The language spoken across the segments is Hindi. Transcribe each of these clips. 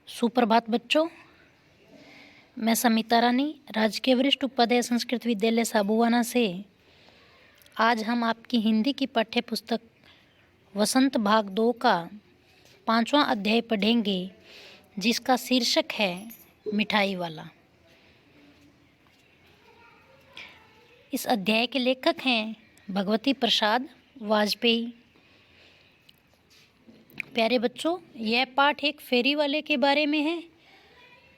सुप्रभात बच्चों, मैं समिता रानी राजकीय वरिष्ठ उपाध्याय संस्कृत विद्यालय साबुवाना से आज हम आपकी हिंदी की पाठ्य पुस्तक वसंत भाग 2 का 5वां अध्याय पढ़ेंगे, जिसका शीर्षक है मिठाई वाला। इस अध्याय के लेखक हैं भगवती प्रसाद वाजपेयी। प्यारे बच्चों, यह पाठ एक फेरी वाले के बारे में है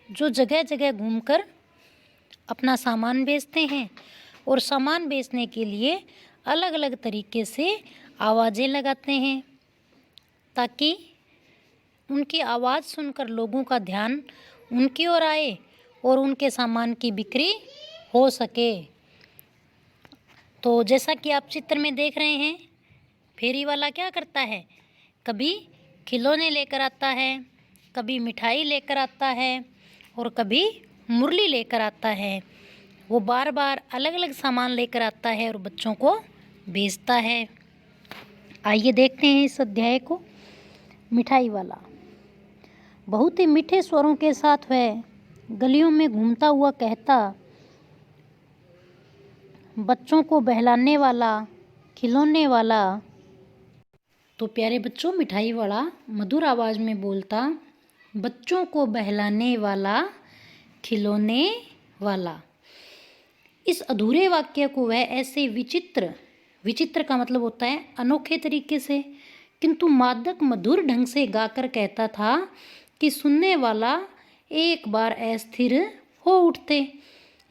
जो जगह जगह घूमकर अपना सामान बेचते हैं और सामान बेचने के लिए अलग अलग तरीके से आवाज़ें लगाते हैं ताकि उनकी आवाज़ सुनकर लोगों का ध्यान उनकी ओर आए और उनके सामान की बिक्री हो सके। तो जैसा कि आप चित्र में देख रहे हैं, फेरी वाला क्या करता है, कभी खिलौने लेकर आता है, कभी मिठाई लेकर आता है और कभी मुरली लेकर आता है। वो बार बार अलग अलग सामान लेकर आता है और बच्चों को बेचता है। आइए देखते हैं इस अध्याय को। मिठाई वाला। बहुत ही मीठे स्वरों के साथ वह गलियों में घूमता हुआ कहता, बच्चों को बहलाने वाला, खिलौने वाला। तो प्यारे बच्चों, मिठाई वाला मधुर आवाज़ में बोलता, बच्चों को बहलाने वाला, खिलौने वाला। इस अधूरे वाक्य को वह ऐसे विचित्र का मतलब होता है अनोखे तरीके से, किंतु मादक मधुर ढंग से गाकर कहता था कि सुनने वाला एक बार अस्थिर हो उठते।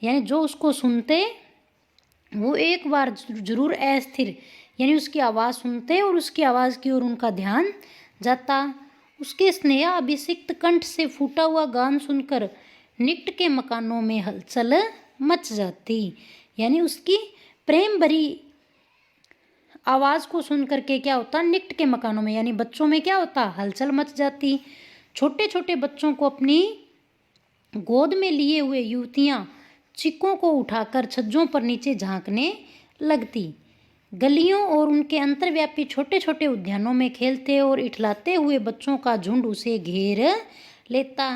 यानी जो उसको सुनते वो एक बार जरूर अस्थिर, यानी उसकी आवाज़ सुनते और उसकी आवाज़ की ओर उनका ध्यान जाता। उसके स्नेह अभिषिक्त कंठ से फूटा हुआ गान सुनकर निकट के मकानों में हलचल मच जाती। यानी उसकी प्रेम भरी आवाज़ को सुन करके क्या होता, निकट के मकानों में यानी बच्चों में क्या होता, हलचल मच जाती। छोटे छोटे बच्चों को अपनी गोद में लिए हुए युवतियाँ चिक्कों को उठाकर छज्जों पर नीचे झांकने लगती। गलियों और उनके अंतर्व्यापी छोटे छोटे उद्यानों में खेलते और इठलाते हुए बच्चों का झुंड उसे घेर लेता।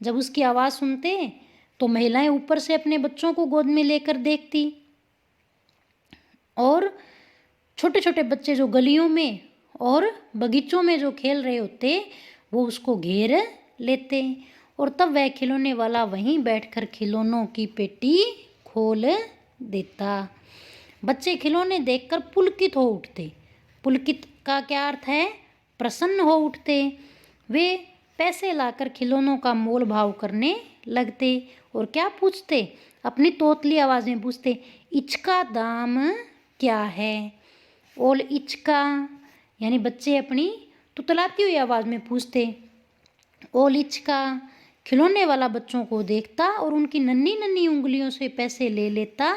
जब उसकी आवाज़ सुनते तो महिलाएं ऊपर से अपने बच्चों को गोद में लेकर देखती और छोटे छोटे बच्चे जो गलियों में और बगीचों में जो खेल रहे होते वो उसको घेर लेते और तब वह खिलौने वाला वहीं बैठकर खिलौनों की पेटी खोल देता। बच्चे खिलौने देखकर पुलकित हो उठते। पुलकित का क्या अर्थ है, प्रसन्न हो उठते। वे पैसे लाकर खिलौनों का मोल भाव करने लगते और क्या पूछते, अपनी तोतली आवाज़ में पूछते, इचका दाम क्या है। ओल इचका, यानी बच्चे अपनी तुतलाती हुई आवाज़ में पूछते, ओल इचका। खिलौने वाला बच्चों को देखता और उनकी नन्ही नन्ही उंगलियों से पैसे ले लेता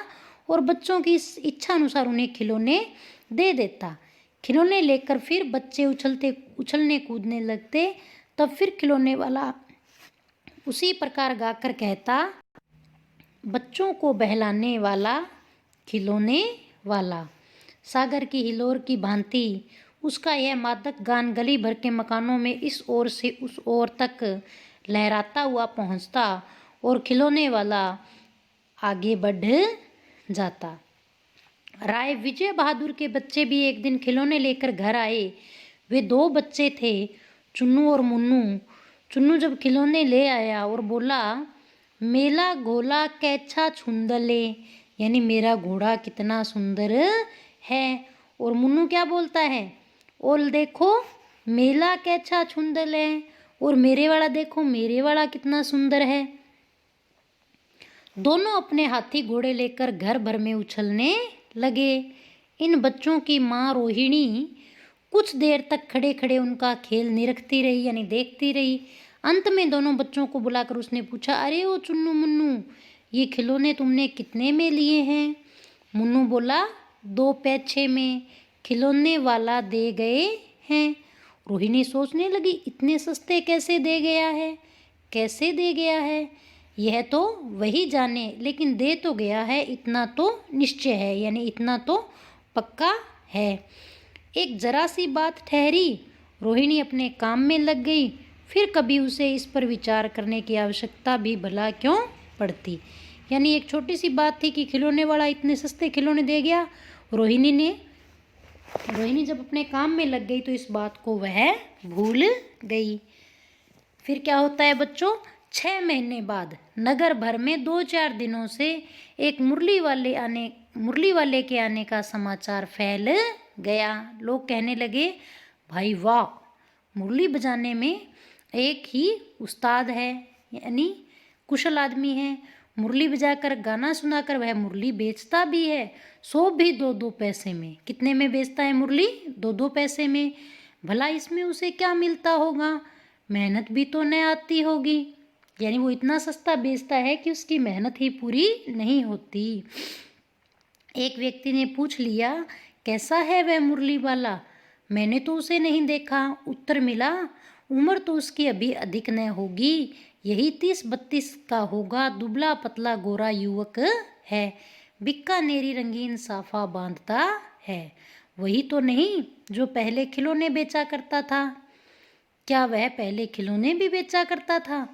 और बच्चों की इस इच्छा अनुसार उन्हें खिलौने दे देता। खिलौने लेकर फिर बच्चे उछलने कूदने लगते। तब फिर खिलौने वाला उसी प्रकार गाकर कहता, बच्चों को बहलाने वाला, खिलौने वाला। सागर की हिलोर की भांति उसका यह मादक गान गली भर के मकानों में इस ओर से उस ओर तक लहराता हुआ पहुंचता और खिलौने वाला आगे बढ़ जाता। राय विजय बहादुर के बच्चे भी एक दिन खिलौने लेकर घर आए। वे 2 बच्चे थे, चुन्नू और मुन्नू। चुन्नू जब खिलौने ले आया और बोला, मेला घोला कैच्छा छुंदले, यानी मेरा घोड़ा कितना सुंदर है। और मुन्नू क्या बोलता है, ओल देखो मेला कैच्छा छुंदल है, और मेरे वाला देखो मेरे वाला कितना सुंदर है। दोनों अपने हाथी घोड़े लेकर घर भर में उछलने लगे। इन बच्चों की माँ रोहिणी कुछ देर तक खड़े खड़े उनका खेल निरखती रही, यानी देखती रही। अंत में दोनों बच्चों को बुलाकर उसने पूछा, अरे ओ चुन्नू मुन्नू, ये खिलौने तुमने कितने में लिए हैं। मुन्नू बोला, 2 पैसे में खिलौने वाला दे गए हैं। रोहिणी सोचने लगी, इतने सस्ते कैसे दे गया है, कैसे दे गया है, यह तो वही जाने, लेकिन दे तो गया है, इतना तो निश्चय है, यानी इतना तो पक्का है। एक जरा सी बात ठहरी, रोहिणी अपने काम में लग गई। फिर कभी उसे इस पर विचार करने की आवश्यकता भी भला क्यों पड़ती। यानी एक छोटी सी बात थी कि खिलौने वाला इतने सस्ते खिलौने दे गया। रोहिणी जब अपने काम में लग गई तो इस बात को वह भूल गई। फिर क्या होता है बच्चों, 6 महीने बाद नगर भर में 2-4 दिनों से एक मुरली वाले के आने का समाचार फैल गया। लोग कहने लगे, भाई वाह, मुरली बजाने में एक ही उस्ताद है, यानी कुशल आदमी है। मुरली बजाकर गाना सुनाकर वह मुरली बेचता भी है, सो भी 2-2 पैसे में। कितने में बेचता है मुरली? 2-2 पैसे में। भला इसमें उसे क्या मिलता होगा? मेहनत भी तो न आती होगी। यानी वो इतना सस्ता बेचता है कि उसकी मेहनत ही पूरी नहीं होती। एक व्यक्ति ने पूछ लिया, कैसा है वह मुरली वाला? मैंने तो उसे नहीं देखा। उत्तर मिला, उम्र तो उसकी अभी अधिक न होगी, यही 30-32 का होगा। दुबला पतला गोरा युवक है, बीकानेरी रंगीन साफा बांधता है। वही तो नहीं जो पहले खिलौने बेचा करता था? क्या वह पहले खिलौने भी बेचा करता था?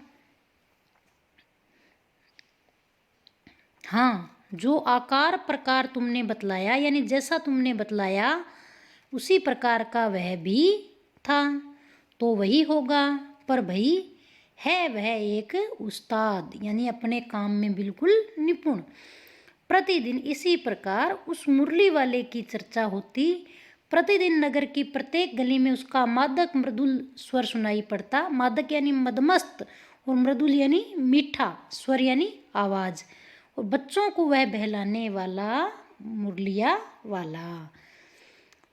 हाँ, जो आकार प्रकार तुमने बतलाया, यानी जैसा तुमने बतलाया उसी प्रकार का वह भी था। तो वही होगा। पर भाई है वह एक उस्ताद, यानी अपने काम में बिल्कुल निपुण। प्रतिदिन इसी प्रकार उस मुरली वाले की चर्चा होती। प्रतिदिन नगर की प्रत्येक गली में उसका मादक मृदुल स्वर सुनाई पड़ता। मादक यानी मदमस्त और मृदुल यानी मीठा स्वर यानी आवाज़। और बच्चों को वह बहलाने वाला मुरलिया वाला।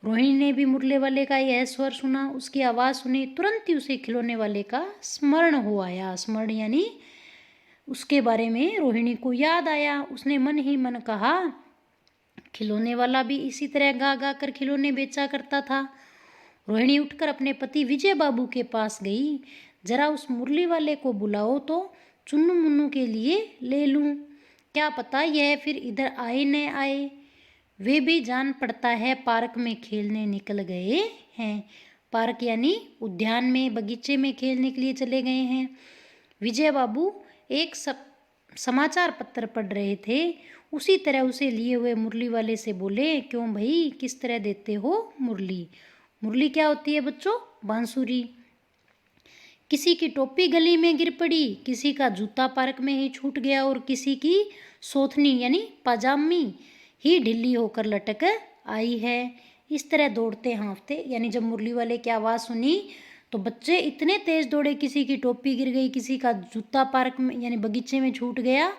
रोहिणी ने भी मुरले वाले का यह स्वर सुना, उसकी आवाज़ सुनी, तुरंत ही उसे खिलौने वाले का स्मरण हो आया। स्मरण यानी उसके बारे में रोहिणी को याद आया। उसने मन ही मन कहा, खिलौने वाला भी इसी तरह गा गा कर खिलौने बेचा करता था। रोहिणी उठकर अपने पति विजय बाबू के पास गई। जरा उस मुरली वाले को बुलाओ तो चुन्नू मुन्नू के लिए ले लूं। क्या पता यह फिर इधर आए न आए। वे भी जान पड़ता है पार्क में खेलने निकल गए हैं। पार्क यानी उद्यान में, बगीचे में खेलने के लिए चले गए हैं। विजय बाबू एक समाचार पत्र पढ़ रहे थे। उसी तरह उसे लिए हुए मुरली वाले से बोले, क्यों भाई, किस तरह देते हो मुरली? मुरली क्या होती है बच्चों? बांसुरी। किसी की टोपी गली में गिर पड़ी, किसी का जूता पार्क में ही छूट गया और किसी की सोथनी यानी पजामी ही ढीली होकर लटक आई है। इस तरह दौड़ते हाँफते, यानी जब मुरली वाले की आवाज़ सुनी तो बच्चे इतने तेज़ दौड़े, किसी की टोपी गिर गई, किसी का जूता पार्क में यानी बगीचे में छूट गया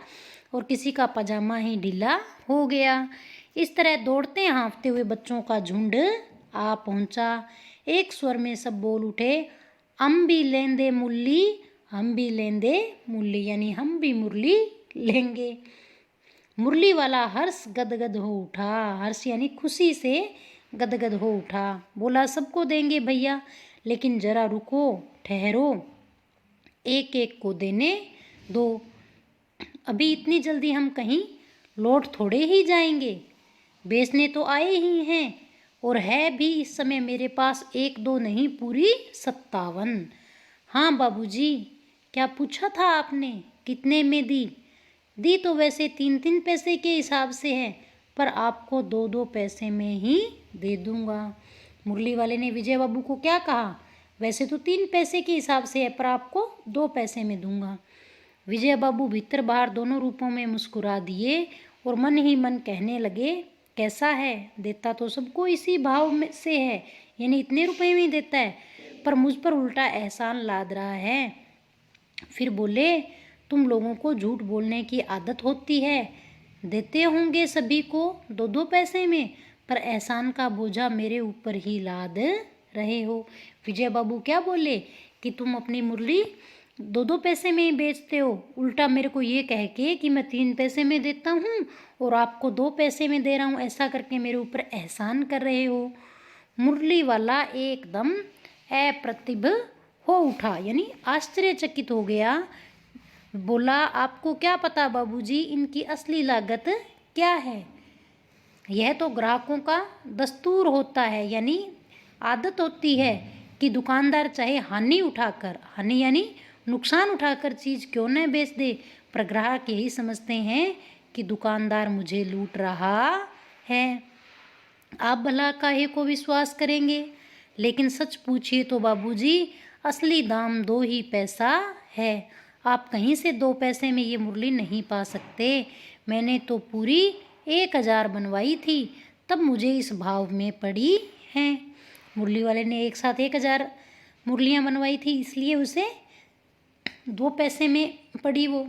और किसी का पजामा ही ढीला हो गया। इस तरह दौड़ते हाँफते हुए बच्चों का झुंड आ पहुँचा। एक स्वर में सब बोल उठे, हम भी लेंदे मुरली, हम भी लेंदे मुरली, यानी हम भी मुरली लेंगे। मुरली वाला हर्ष गदगद हो उठा। हर्ष यानी खुशी से गदगद हो उठा। बोला, सबको देंगे भैया, लेकिन जरा रुको, ठहरो, एक एक को देने दो। अभी इतनी जल्दी हम कहीं लौट थोड़े ही जाएंगे। बेचने तो आए ही हैं, और है भी इस समय मेरे पास 1-2 नहीं, पूरी 57। हाँ बाबूजी, क्या पूछा था आपने? कितने में दी? दी तो वैसे 3-3 पैसे के हिसाब से है, पर आपको 2-2 पैसे में ही दे दूंगा। मुरली वाले ने विजय बाबू को क्या कहा? वैसे तो 3 पैसे के हिसाब से है, पर आपको 2 पैसे में दूंगा। विजय बाबू भीतर बाहर दोनों रूपों में मुस्कुरा दिए और मन ही मन कहने लगे, कैसा है, देता तो सबको इसी भाव में से है, यानी इतने रुपए में ही देता है, पर मुझ पर उल्टा एहसान लाद रहा है। फिर बोले, तुम लोगों को झूठ बोलने की आदत होती है। देते होंगे सभी को 2-2 पैसे में, पर एहसान का बोझा मेरे ऊपर ही लाद रहे हो। विजय बाबू क्या बोले कि तुम अपनी मुरली 2-2 पैसे में ही बेचते हो, उल्टा मेरे को ये कह के कि मैं 3 पैसे में देता हूँ और आपको 2 पैसे में दे रहा हूँ, ऐसा करके मेरे ऊपर एहसान कर रहे हो। मुरली वाला एकदम अप्रतिभ हो उठा, यानी आश्चर्यचकित हो गया। बोला, आपको क्या पता बाबूजी, इनकी असली लागत क्या है? यह तो ग्राहकों का दस्तूर होता है, यानी आदत होती है कि दुकानदार चाहे हानि यानी नुकसान उठाकर चीज़ क्यों न बेच दे, पर ग्राहक यही समझते हैं कि दुकानदार मुझे लूट रहा है। आप भला काहे को विश्वास करेंगे? लेकिन सच पूछिए तो बाबूजी, असली दाम 2 ही पैसा है। आप कहीं से 2 पैसे में ये मुरली नहीं पा सकते। मैंने तो पूरी 1000 बनवाई थी, तब मुझे इस भाव में पड़ी हैं। मुरली वाले ने एक साथ 1000 मुरलियाँ बनवाई थी, इसलिए उसे 2 पैसे में पड़ी वो।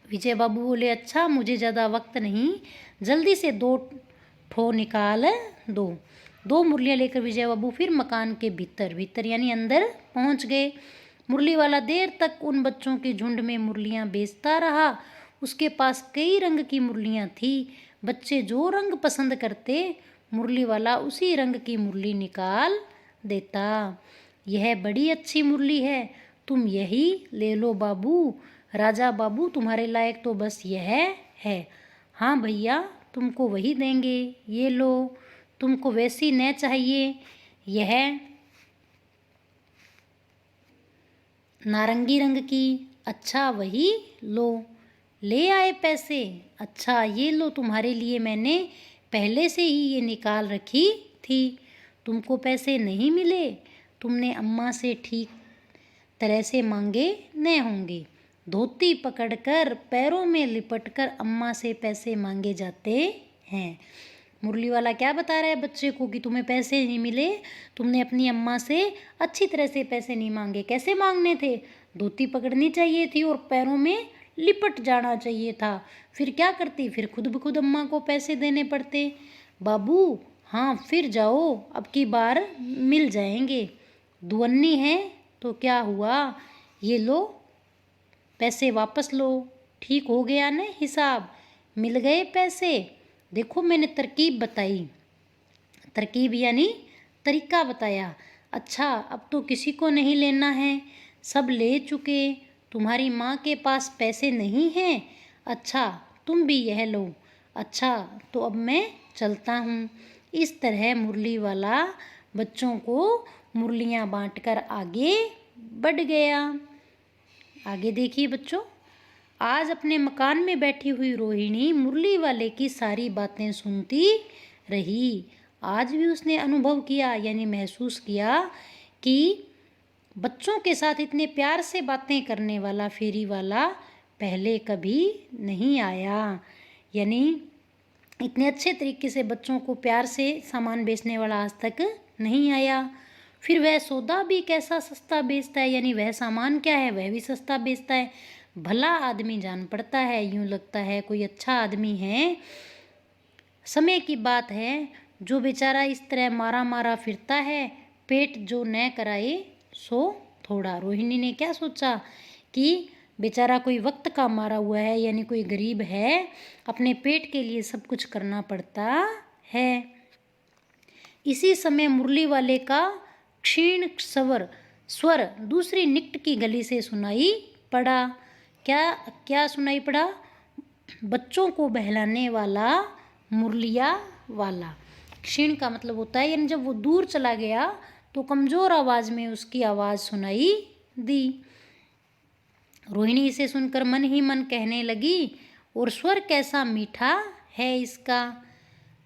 विजय बाबू बोले, अच्छा मुझे ज़्यादा वक्त नहीं, जल्दी से 2 ठो निकाल दो। 2 मुरलियाँ लेकर विजय बाबू फिर मकान के भीतर यानी अंदर पहुंच गए। मुरली वाला देर तक उन बच्चों के झुंड में मुरलियाँ बेचता रहा। उसके पास कई रंग की मुरलियाँ थी। बच्चे जो रंग पसंद करते, मुरली वाला उसी रंग की मुरली निकाल देता। यह बड़ी अच्छी मुरली है, तुम यही ले लो बाबू। राजा बाबू, तुम्हारे लायक तो बस यह है। हाँ भैया, तुमको वही देंगे, ये लो। तुमको वैसी न चाहिए, यह नारंगी रंग की। अच्छा वही लो। ले आए पैसे? अच्छा ये लो, तुम्हारे लिए मैंने पहले से ही ये निकाल रखी थी। तुमको पैसे नहीं मिले? तुमने अम्मा से ठीक तरह से मांगे न होंगे। धोती पकड़कर पैरों में लिपटकर अम्मा से पैसे मांगे जाते हैं। मुरली वाला क्या बता रहा है बच्चे को कि तुम्हें पैसे नहीं मिले, तुमने अपनी अम्मा से अच्छी तरह से पैसे नहीं मांगे। कैसे मांगने थे? धोती पकड़नी चाहिए थी और पैरों में लिपट जाना चाहिए था। फिर क्या करती? फिर खुद ब खुद अम्मा को पैसे देने पड़ते। बाबू हाँ, फिर जाओ, अब की बार मिल जाएंगे। दुअन्नी है तो क्या हुआ, ये लो पैसे वापस लो। ठीक हो गया न हिसाब? मिल गए पैसे? देखो मैंने तरकीब बताई, तरकीब यानी तरीका बताया। अच्छा अब तो किसी को नहीं लेना है, सब ले चुके। तुम्हारी माँ के पास पैसे नहीं हैं? अच्छा तुम भी यह लो। अच्छा तो अब मैं चलता हूँ। इस तरह मुरली वाला बच्चों को मुरलियाँ बांटकर आगे बढ़ गया। आगे देखिए बच्चों, आज अपने मकान में बैठी हुई रोहिणी मुरली वाले की सारी बातें सुनती रही। आज भी उसने अनुभव किया यानी महसूस किया कि बच्चों के साथ इतने प्यार से बातें करने वाला फेरी वाला पहले कभी नहीं आया। यानी इतने अच्छे तरीके से बच्चों को प्यार से सामान बेचने वाला आज तक नहीं आया। फिर वह सौदा भी कैसा सस्ता बेचता है, यानी वह सामान क्या है वह भी सस्ता बेचता है। भला आदमी जान पड़ता है, यूँ लगता है कोई अच्छा आदमी है। समय की बात है, जो बेचारा इस तरह मारा मारा फिरता है, पेट जो न कराए सो थोड़ा। रोहिणी ने क्या सोचा कि बेचारा कोई वक्त का मारा हुआ है, यानी कोई गरीब है, अपने पेट के लिए सब कुछ करना पड़ता है। इसी समय मुरली वाले का क्षीण स्वर दूसरी निकट की गली से सुनाई पड़ा। क्या सुनाई पड़ा? बच्चों को बहलाने वाला मुरलिया वाला। क्षीण का मतलब होता है यानी जब वो दूर चला गया तो कमज़ोर आवाज़ में उसकी आवाज़ सुनाई दी। रोहिणी इसे सुनकर मन ही मन कहने लगी, और स्वर कैसा मीठा है इसका।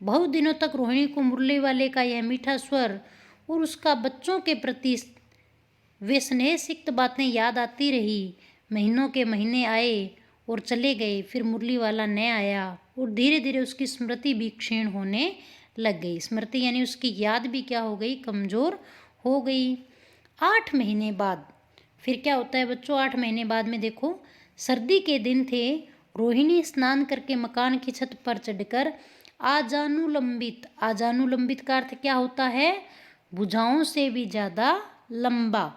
बहुत दिनों तक रोहिणी को मुरली वाले का यह मीठा स्वर और उसका बच्चों के प्रति वे स्नेह सिक्त बातें याद आती रही। महीनों के महीने आए और चले गए, फिर मुरली वाला न आया और धीरे धीरे उसकी स्मृति भी क्षीण होने लग गई। स्मृति यानी उसकी याद भी क्या हो गई, कमज़ोर हो गई। 8 महीने बाद फिर क्या होता है बच्चों? 8 महीने बाद में देखो, सर्दी के दिन थे। रोहिणी स्नान करके मकान की छत पर चढ़कर आजानुलंबित का अर्थ क्या होता है? भुजाओं से भी ज़्यादा लंबा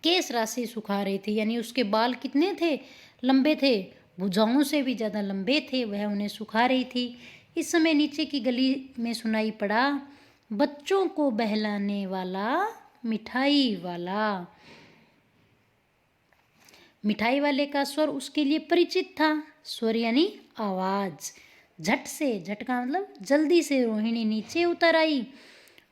केश राशि सुखा रही थी, यानी उसके बाल कितने थे? लंबे थे, भुजाओं से भी ज़्यादा लंबे थे, वह उन्हें सुखा रही थी। इस समय नीचे की गली में सुनाई पड़ा, बच्चों को बहलाने वाला मिठाई वाला। मिठाई वाले का स्वर उसके लिए परिचित था। स्वर यानी आवाज़। झट का मतलब जल्दी से रोहिणी नीचे उतर आई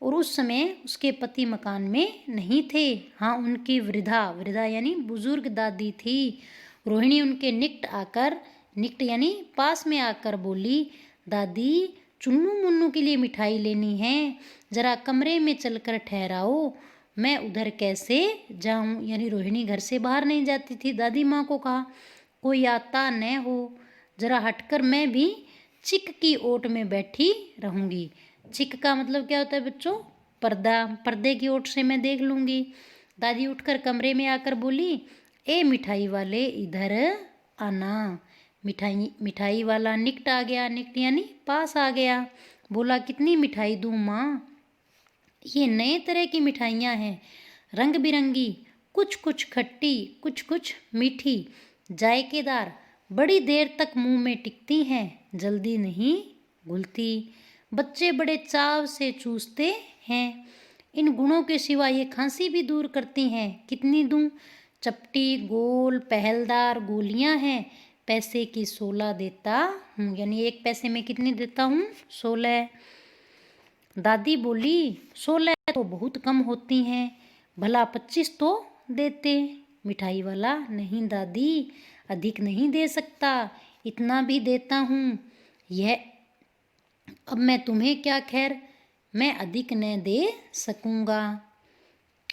और उस समय उसके पति मकान में नहीं थे। हाँ, उनकी वृद्धा यानी बुजुर्ग दादी थी। रोहिणी उनके निकट यानी पास में आकर बोली, दादी चुन्नू मुन्नू के लिए मिठाई लेनी है, जरा कमरे में चलकर ठहराओ, मैं उधर कैसे जाऊं। यानी रोहिणी घर से बाहर नहीं जाती थी। दादी माँ को कहा, कोई आता न हो, जरा हटकर मैं भी चिक की ओट में बैठी रहूंगी। चिक का मतलब क्या होता है बच्चों? पर्दे की ओट से मैं देख लूंगी। दादी उठकर कमरे में आकर बोली, ए मिठाई वाले इधर आना। मिठाई वाला निकट आ गया। निकट यानी पास आ गया। बोला, कितनी मिठाई दूँ माँ? ये नए तरह की मिठाइयाँ हैं, रंग बिरंगी, कुछ कुछ खट्टी, कुछ कुछ मीठी, जायकेदार, बड़ी देर तक मुंह में टिकती हैं, जल्दी नहीं घुलती, बच्चे बड़े चाव से चूसते हैं। इन गुणों के सिवा ये खांसी भी दूर करती हैं। कितनी दूं? चपटी गोल पहलदार गोलियां हैं, पैसे की 16 देता हूँ। यानी 1 पैसे में कितनी देता हूँ? 16। दादी बोली, 16 तो बहुत कम होती हैं, भला 25 तो देते। मिठाई वाला, नहीं दादी, अधिक नहीं दे सकता, इतना भी देता हूँ। यह अब मैं तुम्हें क्या, खैर मैं अधिक न दे सकूँगा।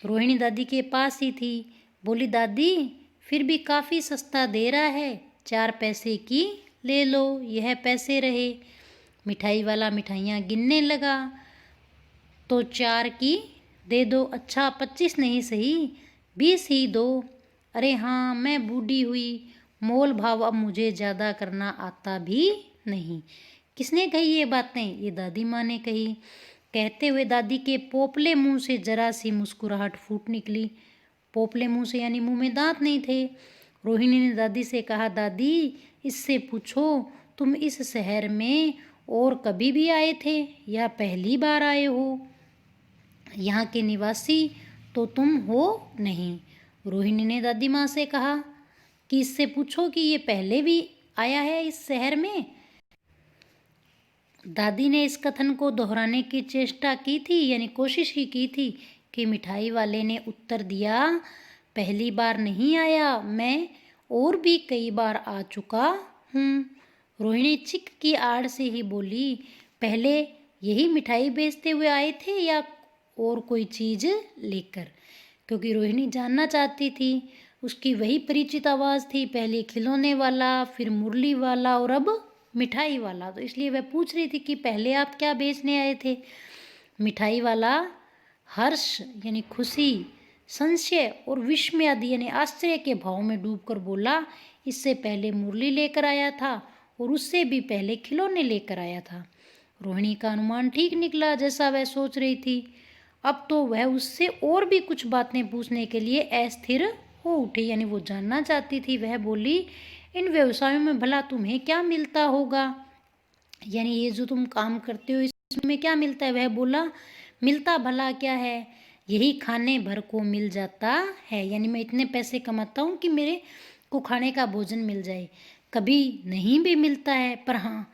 रोहिणी दादी के पास ही थी। बोली, दादी फिर भी काफ़ी सस्ता दे रहा है, 4 पैसे की ले लो, यह पैसे रहे। मिठाई वाला मिठाइयाँ गिनने लगा। तो 4 की दे दो। अच्छा 25 नहीं सही, 20 ही दो। अरे हाँ, मैं बूढ़ी हुई, मोल भाव अब मुझे ज़्यादा करना आता भी नहीं। किसने कही ये बातें? ये दादी माँ ने कही। कहते हुए दादी के पोपले मुंह से जरा सी मुस्कुराहट फूट निकली। पोपले मुंह से यानी मुंह में दांत नहीं थे। रोहिणी ने दादी से कहा, दादी इससे पूछो, तुम इस शहर में और कभी भी आए थे या पहली बार आए हो? यहाँ के निवासी तो तुम हो नहीं। रोहिणी ने दादी माँ से कहा कि इससे पूछो कि ये पहले भी आया है इस शहर में। दादी ने इस कथन को दोहराने की चेष्टा की थी, यानी कोशिश ही की थी कि मिठाई वाले ने उत्तर दिया, पहली बार नहीं आया, मैं और भी कई बार आ चुका हूँ। रोहिणी चिक की आड़ से ही बोली, पहले यही मिठाई बेचते हुए आए थे या और कोई चीज़ लेकर? क्योंकि रोहिणी जानना चाहती थी। उसकी वही परिचित आवाज़ थी, पहले खिलौने वाला, फिर मुरली वाला और अब मिठाई वाला। तो इसलिए वह पूछ रही थी कि पहले आप क्या बेचने आए थे? मिठाई वाला हर्ष यानी खुशी, संशय और विस्मय आदि यानी आश्चर्य के भाव में डूबकर बोला, इससे पहले मुरली लेकर आया था और उससे भी पहले खिलौने लेकर आया था। रोहिणी का अनुमान ठीक निकला, जैसा वह सोच रही थी। अब तो वह उससे और भी कुछ बातें पूछने के लिए अस्थिर हो उठी, यानी वो जानना चाहती थी। वह बोली, इन व्यवसायों में भला तुम्हें क्या मिलता होगा? यानी ये जो तुम काम करते हो इसमें क्या मिलता है? वह बोला, मिलता भला क्या है, यही खाने भर को मिल जाता है। यानी मैं इतने पैसे कमाता हूँ कि मेरे को खाने का भोजन मिल जाए। कभी नहीं भी मिलता है, पर हाँ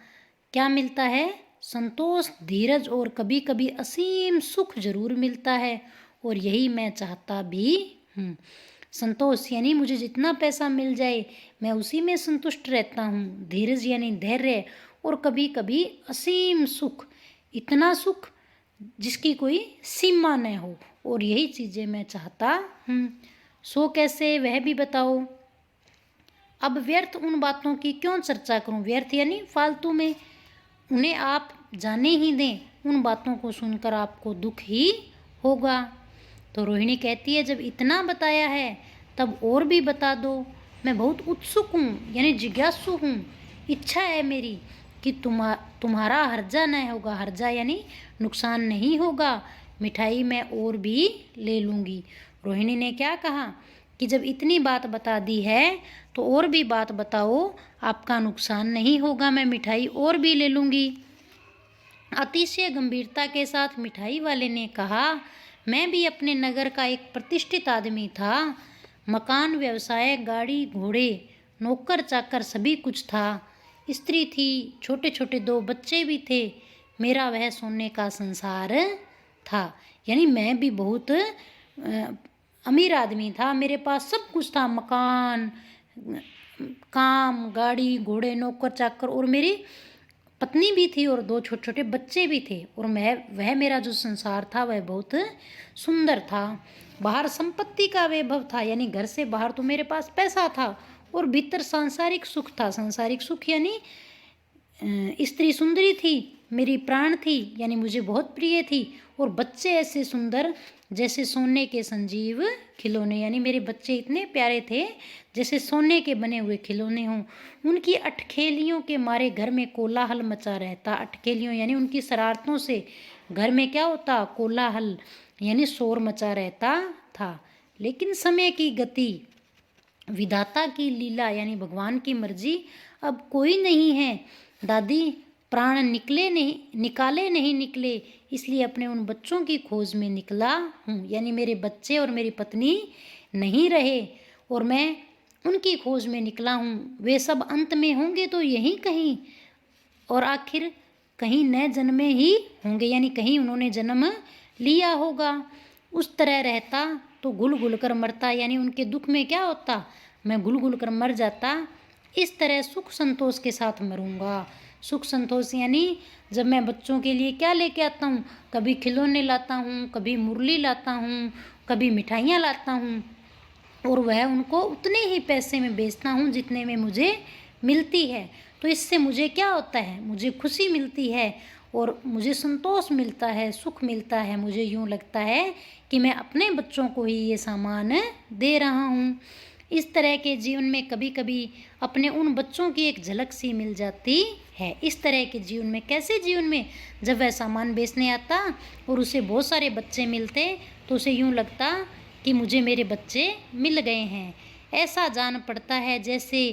क्या मिलता है? संतोष, धीरज और कभी कभी असीम सुख जरूर मिलता है, और यही मैं चाहता भी हूँ। संतोष यानी मुझे जितना पैसा मिल जाए मैं उसी में संतुष्ट रहता हूँ। धीरज यानी धैर्य, और कभी कभी असीम सुख, इतना सुख जिसकी कोई सीमा न हो, और यही चीज़ें मैं चाहता हूँ। सो कैसे, वह भी बताओ। अब व्यर्थ उन बातों की क्यों चर्चा करूँ? व्यर्थ यानी फालतू में, उन्हें आप जाने ही दें। उन बातों को सुनकर आपको दुख ही होगा। तो रोहिणी कहती है, जब इतना बताया है तब और भी बता दो। मैं बहुत उत्सुक हूँ, यानी जिज्ञासु हूँ। इच्छा है मेरी कि तुम्हारा हर्जा न होगा। हर्जा यानी नुकसान नहीं होगा। मिठाई मैं और भी ले लूँगी। रोहिणी ने क्या कहा कि जब इतनी बात बता दी है तो और भी बात बताओ, आपका नुकसान नहीं होगा, मैं मिठाई और भी ले लूँगी। अतिशय गंभीरता के साथ मिठाई वाले ने कहा, मैं भी अपने नगर का एक प्रतिष्ठित आदमी था। मकान, व्यवसाय, गाड़ी घोड़े, नौकर चाकर सभी कुछ था। स्त्री थी, छोटे छोटे 2 बच्चे भी थे। मेरा वह सोने का संसार था। यानी मैं भी बहुत अमीर आदमी था, मेरे पास सब कुछ था, मकान, काम, गाड़ी घोड़े, नौकर चाकर, और मेरी पत्नी भी थी और 2 छोटे छोटे बच्चे भी थे। और मैं वह मेरा जो संसार था वह बहुत सुंदर था। बाहर संपत्ति का वैभव था, यानी घर से बाहर तो मेरे पास पैसा था, और भीतर सांसारिक सुख था। सांसारिक सुख यानी स्त्री सुंदरी थी, मेरी प्राण थी, यानी मुझे बहुत प्रिय थी। और बच्चे ऐसे सुंदर जैसे सोने के संजीव खिलौने, यानी मेरे बच्चे इतने प्यारे थे जैसे सोने के बने हुए खिलौने हों। उनकी अटखेलियों के मारे घर में कोलाहल मचा रहता। अटखेलियों यानी उनकी शरारतों से घर में क्या होता, कोलाहल यानी शोर मचा रहता था। लेकिन समय की गति, विधाता की लीला यानी भगवान की मर्जी अब कोई नहीं है। दादी प्राण निकाले नहीं निकले, इसलिए अपने उन बच्चों की खोज में निकला हूँ। यानी मेरे बच्चे और मेरी पत्नी नहीं रहे और मैं उनकी खोज में निकला हूँ। वे सब अंत में होंगे तो यहीं कहीं, और आखिर कहीं न जन्मे ही होंगे, यानी कहीं उन्होंने जन्म लिया होगा। उस तरह रहता तो घुल घुल कर मरता, यानी उनके दुख में क्या होता, मैं घुल घुल कर मर जाता। इस तरह सुख संतोष के साथ मरूंगा। सुख संतोष यानी जब मैं बच्चों के लिए क्या लेके आता हूँ, कभी खिलौने लाता हूँ, कभी मुरली लाता हूँ, कभी मिठाइयाँ लाता हूँ, और वह उनको उतने ही पैसे में बेचता हूँ जितने में मुझे मिलती है। तो इससे मुझे क्या होता है, मुझे खुशी मिलती है और मुझे संतोष मिलता है, सुख मिलता है। मुझे यूँ लगता है कि मैं अपने बच्चों को ही ये सामान दे रहा हूँ। इस तरह के जीवन में कभी कभी अपने उन बच्चों की एक झलक सी मिल जाती है। इस तरह के जीवन में, कैसे जीवन में, जब वह सामान बेचने आता और उसे बहुत सारे बच्चे मिलते तो उसे यूँ लगता कि मुझे मेरे बच्चे मिल गए हैं। ऐसा जान पड़ता है जैसे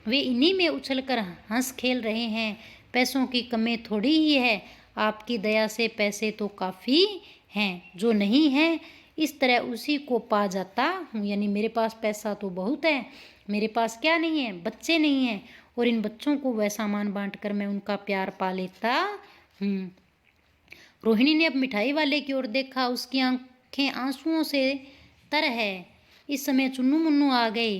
वे इन्हीं में उछलकर हंस खेल रहे हैं। पैसों की कमी थोड़ी ही है, आपकी दया से पैसे तो काफ़ी हैं, जो नहीं है इस तरह उसी को पा जाता हूँ। यानी मेरे पास पैसा तो बहुत है, मेरे पास क्या नहीं है, बच्चे नहीं हैं, और इन बच्चों को वह सामान बांट कर मैं उनका प्यार पा लेता हूँ। रोहिणी ने अब मिठाई वाले की ओर देखा, उसकी आंखें आंसुओं से तर है। इस समय चुन्नू मुन्नू आ गए।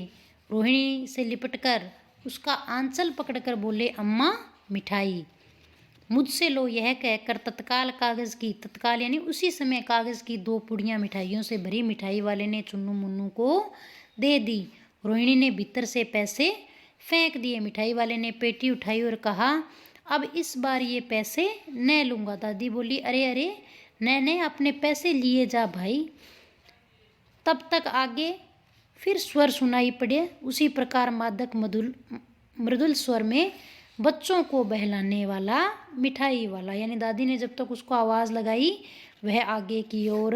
रोहिणी से लिपटकर उसका आंचल पकड़कर बोले, अम्मा मिठाई मुझसे लो। यह कहकर तत्काल तत्काल यानी उसी समय कागज़ की 2 पुड़ियाँ मिठाइयों से भरी मिठाई वाले ने चुन्नू मुन्नू को दे दी। रोहिणी ने भीतर से पैसे फेंक दिए। मिठाई वाले ने पेटी उठाई और कहा, अब इस बार ये पैसे न लूँगा। दादी बोली, अरे अरे न अपने पैसे लिए जा भाई। तब तक आगे फिर स्वर सुनाई पड़े, उसी प्रकार मादक मृदुल स्वर में, बच्चों को बहलाने वाला मिठाई वाला। यानी दादी ने जब तक उसको आवाज़ लगाई वह आगे की ओर